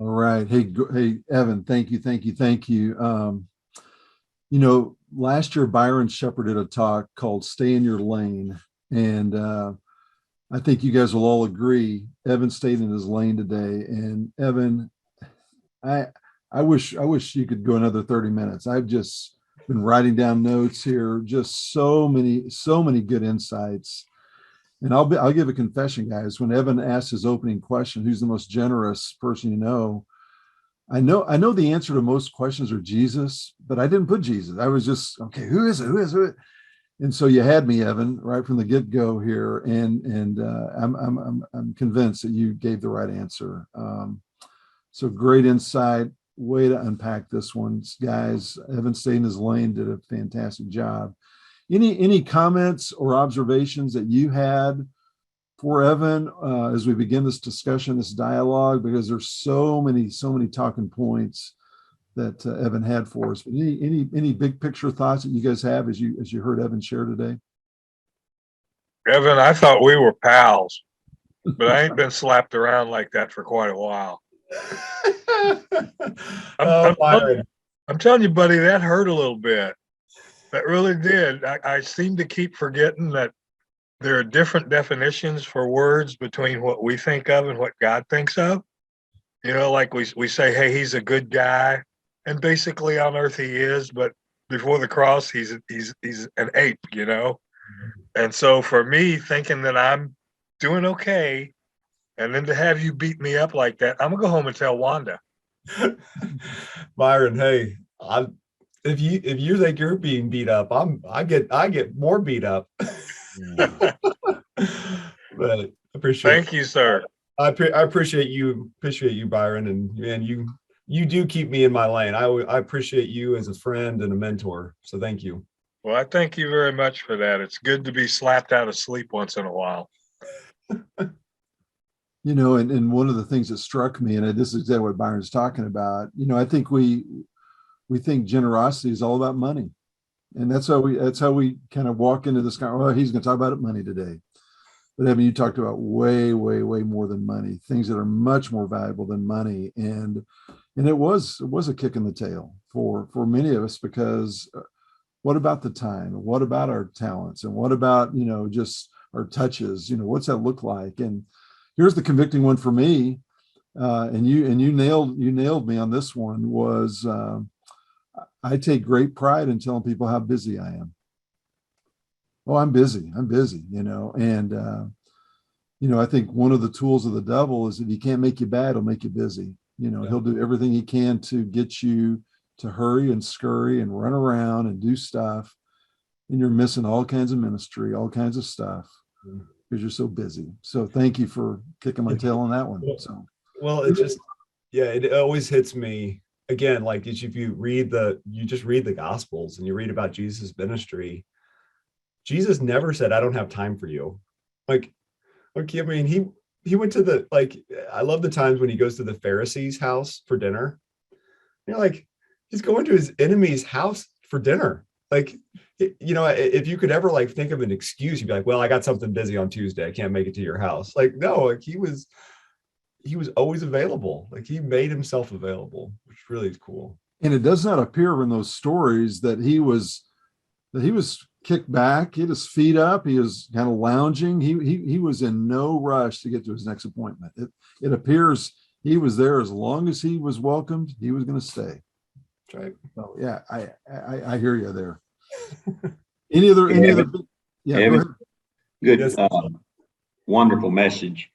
All right. Hey, Evan, thank you. Last year Byron shepherded a talk called "Stay in Your Lane," and I think you guys will all agree. Evan stayed in his lane today, and Evan, I I wish you could go another 30 minutes. I've just been writing down notes here, just so many good insights. And I'll give a confession, guys. When Evan asked his opening question, who's the most generous person you know? I know the answer to most questions are Jesus, but I didn't put Jesus. I was just, okay, who is it? Who is it? And so you had me, Evan, right from the get-go here, and I'm convinced that you gave the right answer. So great insight, way to unpack this one, guys. Evan stayed in his lane, did a fantastic job. Any comments or observations that you had for Evan as we begin this discussion, this dialogue? Because there's so many talking points that Evan had for us. But any big picture thoughts that you guys have as you heard Evan share today? Evan, I thought we were pals, but I ain't been slapped around like that for quite a while. I'm, Oh, I'm, telling, Byron. I'm telling you, buddy, that hurt a little bit. That really did. I seem to keep forgetting that there are different definitions for words between what we think of and what God thinks of. Like we say, hey, he's a good guy. And basically on earth he is, but before the cross, he's an ape. And so for me, thinking that I'm doing okay, and then to have you beat me up like that, I'm gonna go home and tell Wanda. Byron, hey, if you think you're being beat up, I get more beat up. But I appreciate Thank you, sir. I appreciate you, Byron, and you do keep me in my lane. I appreciate you as a friend and a mentor. So thank you. Well, I thank you very much for that. It's good to be slapped out of sleep once in a while. And one of the things that struck me, and this is exactly what Byron's talking about, I think we think generosity is all about money. And that's how we kind of walk into this kind of, oh, he's going to talk about money today. But I mean, you talked about way more than money, things that are much more valuable than money. And it was a kick in the tail for many of us, because what about the time? What about our talents? And what about, just our touches? What's that look like? And here's the convicting one for me. And you nailed me on this one, was I take great pride in telling people how busy I am. Oh, I'm busy, and I think one of the tools of the devil is, if he can't make you bad, he'll make you busy. He'll do everything he can to get you to hurry and scurry and run around and do stuff, and you're missing all kinds of ministry, all kinds of stuff, because you're so busy. So thank you for kicking my tail on that one. So Well, it always hits me again, like if you just read the Gospels and you read about Jesus' ministry. Jesus never said, I don't have time for you. Like, okay, I mean, he went to I love the times when he goes to the Pharisees' house for dinner. You're like, he's going to his enemy's house for dinner. Like, if you could ever think of an excuse, you'd be like, well, I got something busy on Tuesday, I can't make it to your house. Like, no, he was always available. Like, he made himself available, which really is cool. And it does not appear in those stories that he was kicked back. He had his feet up. He was kind of lounging. He was in no rush to get to his next appointment. It appears he was there as long as he was welcomed. He was going to stay. That's right. So yeah, I hear you there. Any other? Yeah, Evan, go ahead. good, Yes. wonderful message.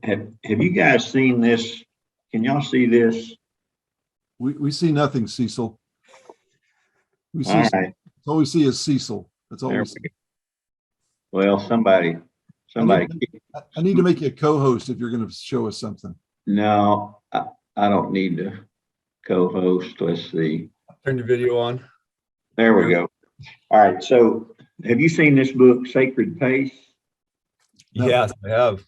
Have you guys seen this? Can y'all see this? We see nothing, Cecil. We see All right. all we see is Cecil. That's all There we we see. go. Well, somebody. I need to make you a co-host if you're going to show us something. No, I don't need to co-host. Let's see. Turn your video on. There we go. All right. So, have you seen this book, Sacred Pace? No. Yes, I have.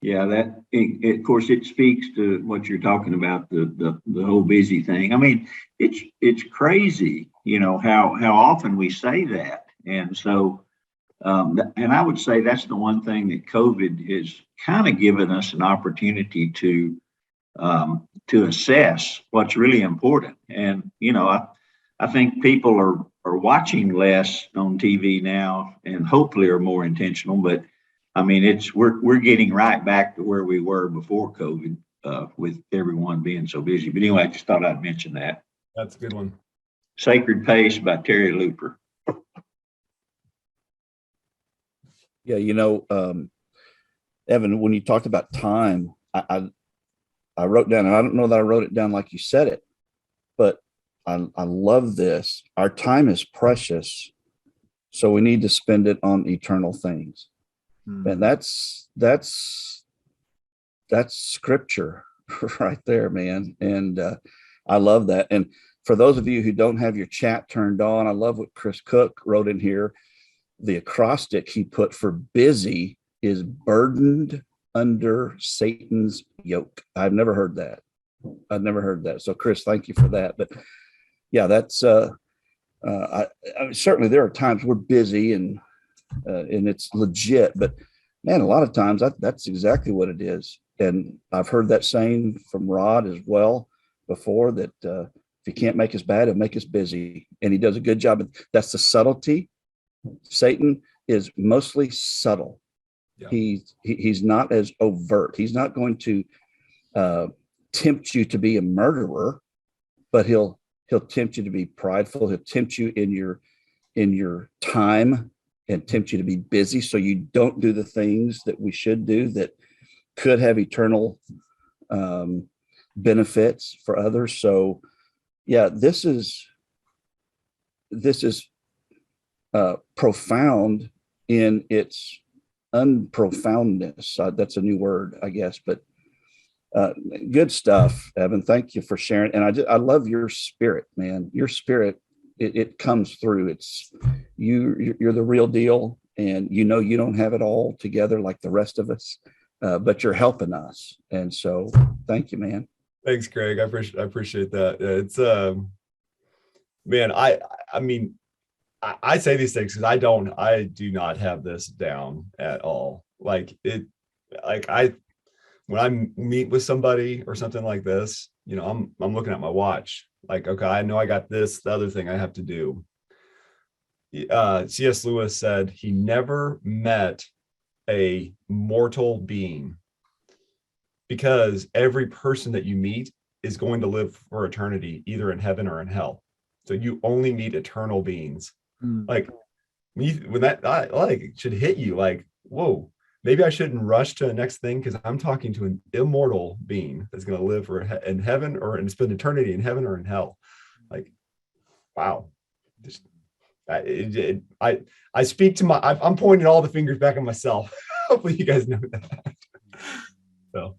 Yeah, of course, it speaks to what you're talking about, the whole busy thing. I mean, it's crazy, how often we say that. And so, and I would say that's the one thing that COVID has kind of given us an opportunity to to assess what's really important. And, I think people are watching less on TV now and hopefully are more intentional, but I mean, we're getting right back to where we were before COVID, with everyone being so busy. But anyway, I just thought I'd mention that. That's a good one. Sacred Pace by Terry Looper. Yeah, Evan, when you talked about time, I wrote down, and I don't know that I wrote it down like you said it, but I love this. Our time is precious, so we need to spend it on eternal things. And that's scripture right there, man. And I love that. And for those of you who don't have your chat turned on, I love what Chris Cook wrote in here. The acrostic he put for busy is burdened under Satan's yoke. I've never heard that. So Chris, thank you for that. But yeah, that's certainly there are times we're busy and it's legit, but man, a lot of times that's exactly what it is. And I've heard that saying from Rod as well before, that if he can't make us bad, he'll make us busy. And he does a good job. That's the subtlety. Satan is mostly subtle. Yeah. He's not as overt. He's not going to tempt you to be a murderer, but he'll tempt you to be prideful. He'll tempt you in your time and tempt you to be busy, so you don't do the things that we should do that could have eternal benefits for others. So yeah, this is profound in its unprofoundness. That's a new word, I guess, but good stuff, Evan. Thank you for sharing. And I love your spirit, man. Your spirit, it comes through. It's you're the real deal, and you don't have it all together like the rest of us, but you're helping us. And so thank you, man. Thanks, Greg. I appreciate that. It's man, I mean, I say these things because I do not have this down at all. When I meet with somebody or something like this, I'm looking at my watch. Like, okay, I know I got the other thing I have to do. C.S. Lewis said he never met a mortal being, because every person that you meet is going to live for eternity, either in heaven or in hell. So you only meet eternal beings. Like when that it should hit you like, whoa, maybe I shouldn't rush to the next thing, because I'm talking to an immortal being that's going to live in heaven and spend eternity in heaven or in hell. Like, wow. I speak to I'm pointing all the fingers back at myself. Hopefully you guys know that. So.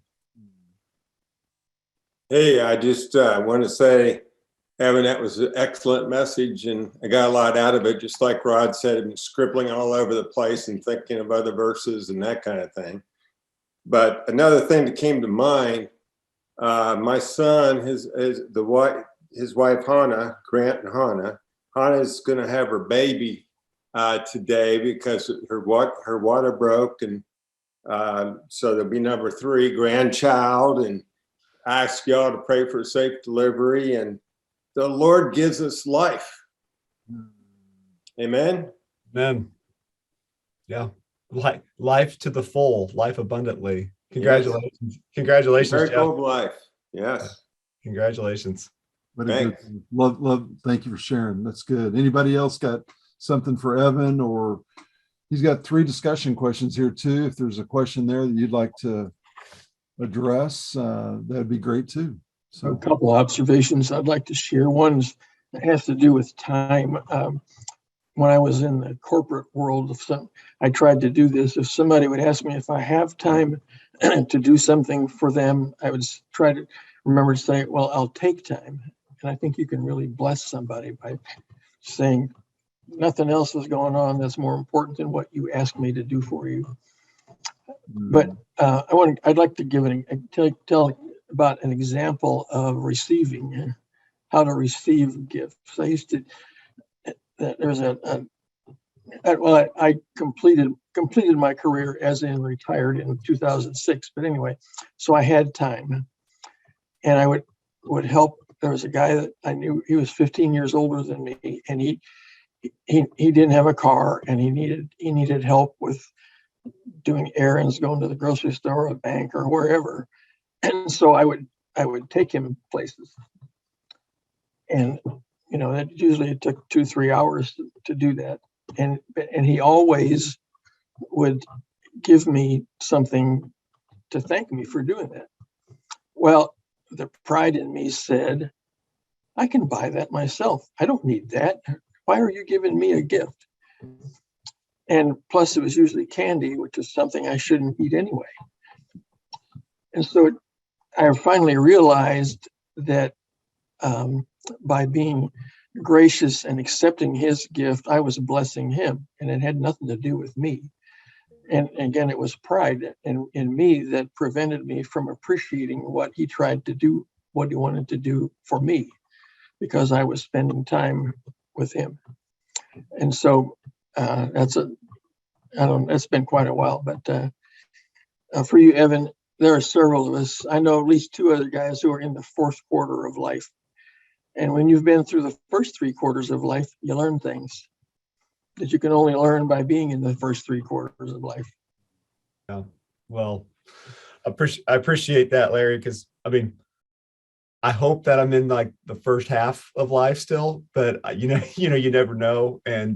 Hey, I just want to say, Evan, that was an excellent message, and I got a lot out of it. Just like Rod said, I've been scribbling all over the place and thinking of other verses and that kind of thing. But another thing that came to mind, my son, his wife Hannah, Grant and Hannah's going to have her baby today because her water broke, and so there'll be number 3 grandchild. And I ask y'all to pray for a safe delivery, and the Lord gives us life. Amen. Amen. Yeah. Life to the full, life abundantly. Congratulations. Yes. Congratulations. Miracle of life. Yes. Congratulations. Love. Thank you for sharing. That's good. Anybody else got something for Evan? Or he's got 3 discussion questions here too. If there's a question there that you'd like to address, that'd be great too. So a couple of observations I'd like to share. One has to do with time. When I was in the corporate world, I tried to do this. If somebody would ask me if I have time to do something for them, I would try to remember to say, well, I'll take time. And I think you can really bless somebody by saying, nothing else is going on that's more important than what you asked me to do for you. But I'd like to tell about an example of receiving, how to receive gifts. I used to, I completed my career as in retired in 2006, but anyway, so I had time. and I would help. There was a guy that I knew, he was 15 years older than me, and he didn't have a car, and he needed help with doing errands, going to the grocery store, a bank, or wherever. And so I would take him places, and that usually it took 2-3 hours to do that, and he always would give me something to thank me for doing that. Well, the pride in me said, I can buy that myself. I don't need that. Why are you giving me a gift? And plus it was usually candy, which is something I shouldn't eat anyway. And so I finally realized that by being gracious and accepting his gift, I was blessing him, and it had nothing to do with me. And again, it was pride in me that prevented me from appreciating what he tried to do, what he wanted to do for me, because I was spending time with him. And so it's been quite a while, but for you, Evan, there are several of us. I know at least 2 other guys who are in the 4th quarter of life. And when you've been through the first 3 quarters of life, you learn things that you can only learn by being in the first 3 quarters of life. Yeah. Well, I appreciate that, Larry, because I mean, I hope that I'm in like the first half of life still, but you never know. And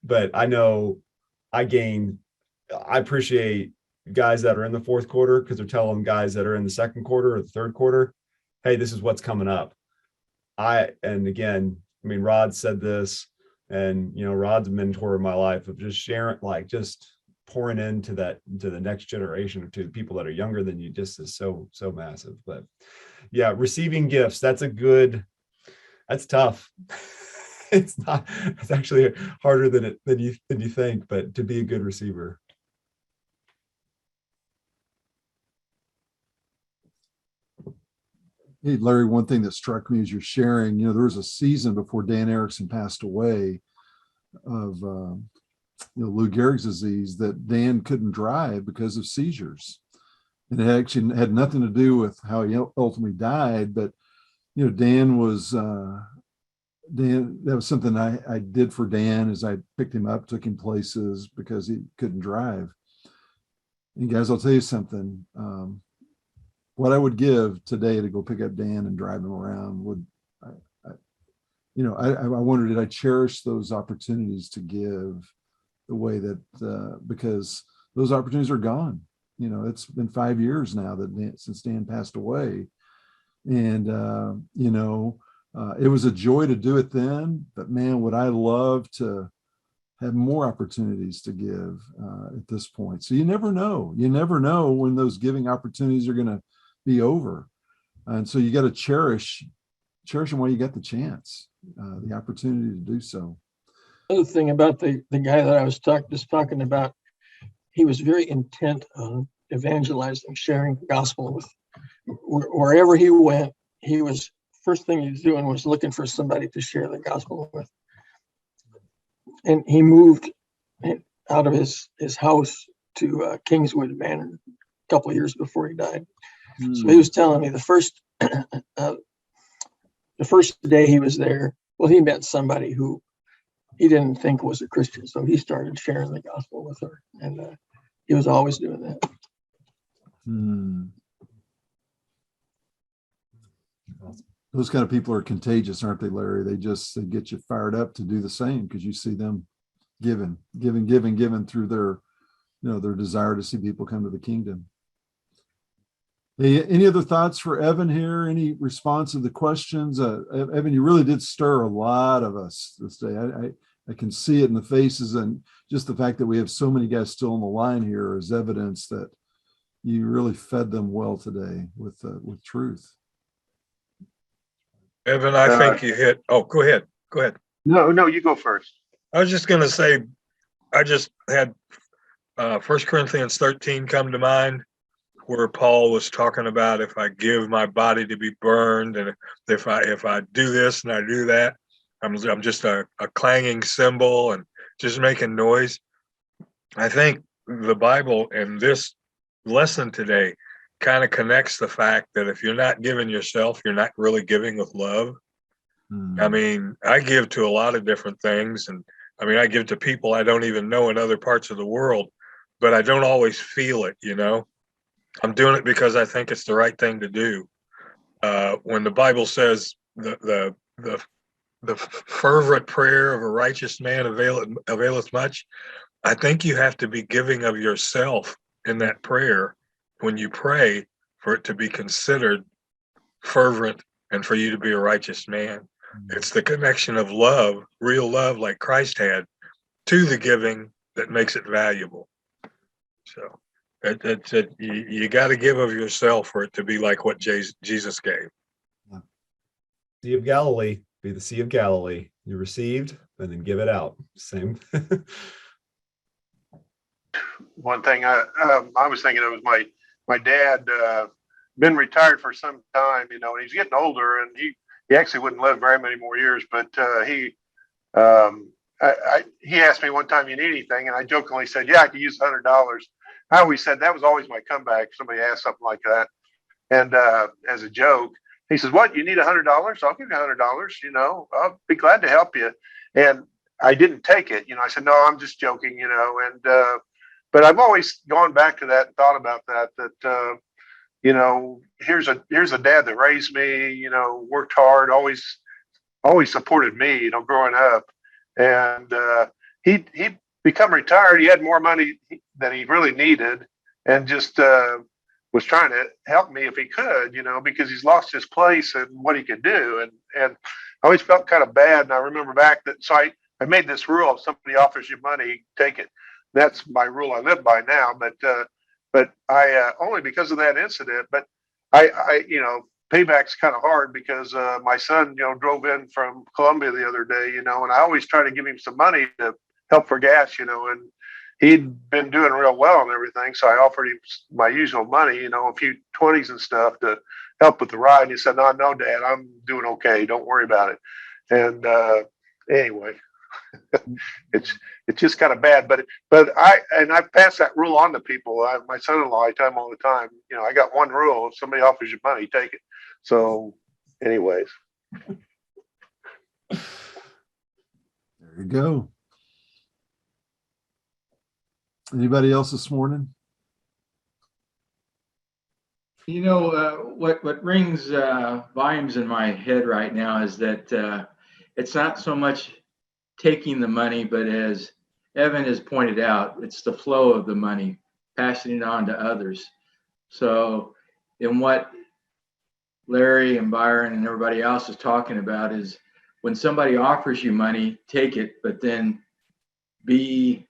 but I know I appreciate guys that are in the 4th quarter, because they're telling guys that are in the 2nd quarter or the 3rd quarter, hey, this is what's coming up. And again, I mean, Rod said this, and Rod's a mentor in my life of just sharing, like just pouring into the next generation, or to the people that are younger than you, just is so massive. But yeah, receiving gifts, that's tough. It's actually harder than you think, but to be a good receiver. Hey, Larry, one thing that struck me as you're sharing, there was a season before Dan Erickson passed away of Lou Gehrig's disease that Dan couldn't drive because of seizures. And it actually had nothing to do with how he ultimately died, but Dan, that was something I did for Dan, is I picked him up, took him places because he couldn't drive. And guys, I'll tell you something. What I would give today to go pick up Dan and drive him around I wonder, did I cherish those opportunities to give the way that, because those opportunities are gone. It's been 5 years now since Dan passed away. And, it was a joy to do it then, but man, would I love to have more opportunities to give at this point. So you never know when those giving opportunities are going to be over. And so you got to cherish them while you got the chance, the opportunity to do so. Another thing about the guy that I was talking about, he was very intent on evangelizing, sharing the gospel with wherever he went. First thing he was doing was looking for somebody to share the gospel with. And he moved out of his house to Kingswood Manor a couple of years before he died. So he was telling me the first day he was there, well, he met somebody who he didn't think was a Christian. So he started sharing the gospel with her. And he was always doing that. Those kind of people are contagious, aren't they, Larry? They get you fired up to do the same, because you see them giving through their, their desire to see people come to the kingdom. Hey, any other thoughts for Evan here? Any response to the questions? Evan, you really did stir a lot of us this day. I can see it in the faces, and just the fact that we have so many guys still on the line here is evidence that you really fed them well today with truth. Evan, I think you hit. Oh, go ahead. No, you go first. I was just going to say, I just had 1 Corinthians 13 come to mind, where Paul was talking about, if I give my body to be burned, and if I do this and I do that, I'm just a clanging cymbal and just making noise. I think the Bible and this lesson today kind of connects the fact that if you're not giving yourself, you're not really giving with love. I mean, I give to a lot of different things. And I mean, I give to people I don't even know in other parts of the world, but I don't always feel it, you know? I'm doing it because I think it's the right thing to do. When the Bible says the fervent prayer of a righteous man availeth much, I think you have to be giving of yourself in that prayer when you pray for it to be considered fervent and for you to be a righteous man. It's the connection of love, real love like Christ had, to the giving that makes it valuable. So you got to give of yourself for it to be like what Jesus gave. Sea of Galilee, be the Sea of Galilee. You received and then give it out. Same. One thing I was thinking of was my dad, been retired for some time, and he's getting older, and he actually wouldn't live very many more years, but he asked me one time, you need anything? And I jokingly said, yeah, I could use $100. I always said that was always my comeback. Somebody asked something like that. And as a joke, he says, what, you need $100? I'll give you $100. I'll be glad to help you. And I didn't take it. I said, no, I'm just joking, and but I've always gone back to that and thought about that here's a dad that raised me, worked hard, always supported me, growing up. And he become retired. He had more money than he really needed, and just was trying to help me if he could, because he's lost his place and what he could do. And I always felt kind of bad. And I remember back that, so I made this rule: if somebody offers you money, take it. That's my rule I live by now. But I only because of that incident. But I payback's kind of hard because my son, drove in from Columbia the other day, and I always try to give him some money to help for gas, and he'd been doing real well and everything. So I offered him my usual money, a few 20s and stuff to help with the ride. And he said, no, Dad, I'm doing okay. Don't worry about it. And anyway, it's just kind of bad, but I've passed that rule on to people. My son-in-law, I tell him all the time, I got one rule: if somebody offers you money, take it. So anyways. There you go. Anybody else this morning? What rings volumes in my head right now is that it's not so much taking the money, but as Evan has pointed out, it's the flow of the money, passing it on to others. So in what Larry and Byron and everybody else is talking about is when somebody offers you money, take it, but then be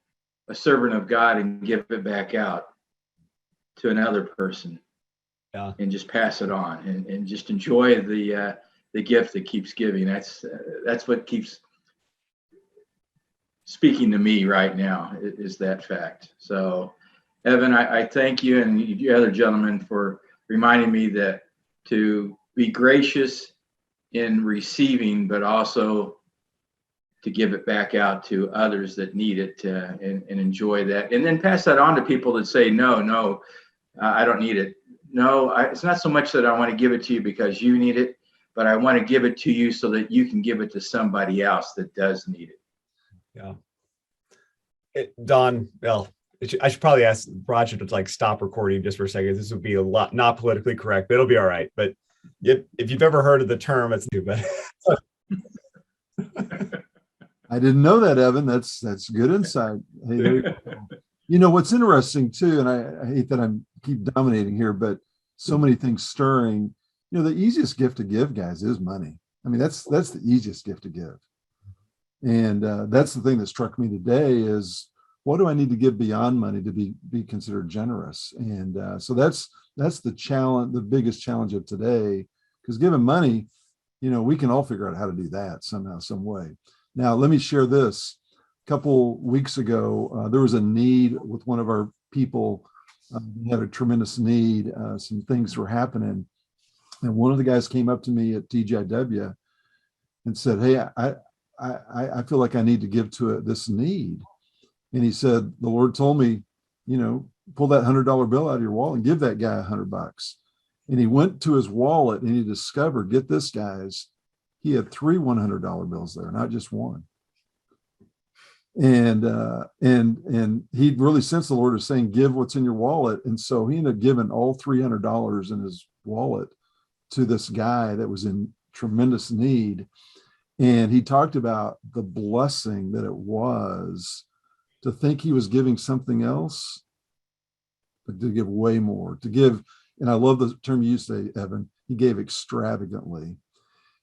a servant of God and give it back out to another person. Yeah. And just pass it on and just enjoy the gift that keeps giving. That's what keeps speaking to me right now is that fact. So Evan, I thank you and the other gentlemen for reminding me that to be gracious in receiving, but also to give it back out to others that need it and enjoy that. And then pass that on to people that say, no, I don't need it. No, it's not so much that I want to give it to you because you need it, but I want to give it to you so that you can give it to somebody else that does need it. Yeah. Don, well, I should probably ask Roger to stop recording just for a second. This would be a lot not politically correct, but it'll be all right. But if you've ever heard of the term, it's new. But I didn't know that, Evan. That's good insight. Hey, there you go. What's interesting too, and I hate that I keep dominating here, but so many things stirring. The easiest gift to give, guys, is money. I mean, that's the easiest gift to give. And that's the thing that struck me today is, what do I need to give beyond money to be considered generous? And so that's the challenge, the biggest challenge of today, because giving money, we can all figure out how to do that somehow, some way. Now, let me share this. A couple weeks ago, there was a need with one of our people. We had a tremendous need. Some things were happening. And one of the guys came up to me at TGIW and said, hey, I feel like I need to give to this need. And he said, the Lord told me, pull that $100 bill out of your wallet and give that guy $100. And he went to his wallet and he discovered, get this, guys, he had 3 $100 bills there, not just one. And he really sensed the Lord was saying, give what's in your wallet. And so he ended up giving all $300 in his wallet to this guy that was in tremendous need. And he talked about the blessing that it was to think he was giving something else, but to give way more, to give. And I love the term you say, Evan, he gave extravagantly.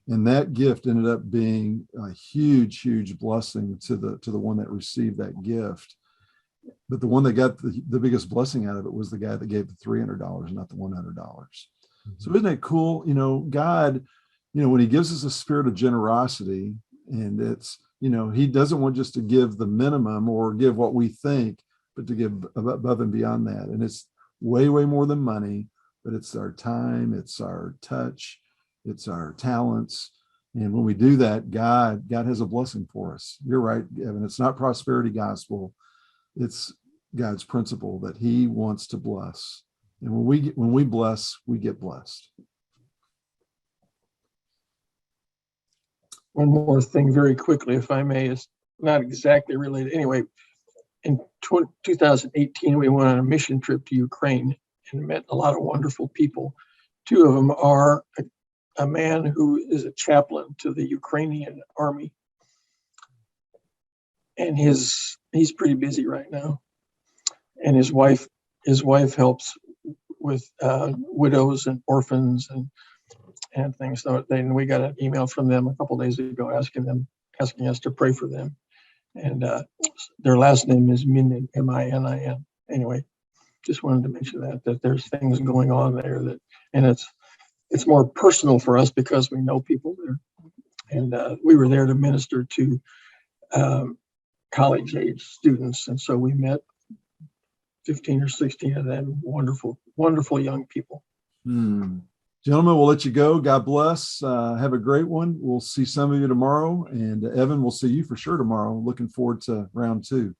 And that gift ended up being a huge, huge blessing to the one that received that gift. But the one that got the biggest blessing out of it was the guy that gave the $300, not the $100. So isn't that cool? You know, God, you know, when he gives us a spirit of generosity, and it's, you know, he doesn't want just to give the minimum or give what we think, but to give above and beyond that. And it's way, way more than money, but it's our time, it's our touch, it's our talents. And when we do that, God has a blessing for us. You're right, Evan. It's not prosperity gospel. It's God's principle that he wants to bless. And when we bless, we get blessed. One more thing very quickly, if I may, is not exactly related. Anyway, in 2018, we went on a mission trip to Ukraine and met a lot of wonderful people. 2 of them are a man who is a chaplain to the Ukrainian army. And he's pretty busy right now. And his wife helps with widows and orphans and things. So then we got an email from them a couple days ago asking us to pray for them. And their last name is Minin, M-I-N-I-N. Anyway, just wanted to mention that there's things going on there and it's more personal for us because we know people there. And we were there to minister to college age students. And so we met 15 or 16 of them, wonderful, wonderful young people. Gentlemen, we'll let you go. God bless. Have a great one. We'll see some of you tomorrow. And Evan, we'll see you for sure tomorrow. Looking forward to round 2.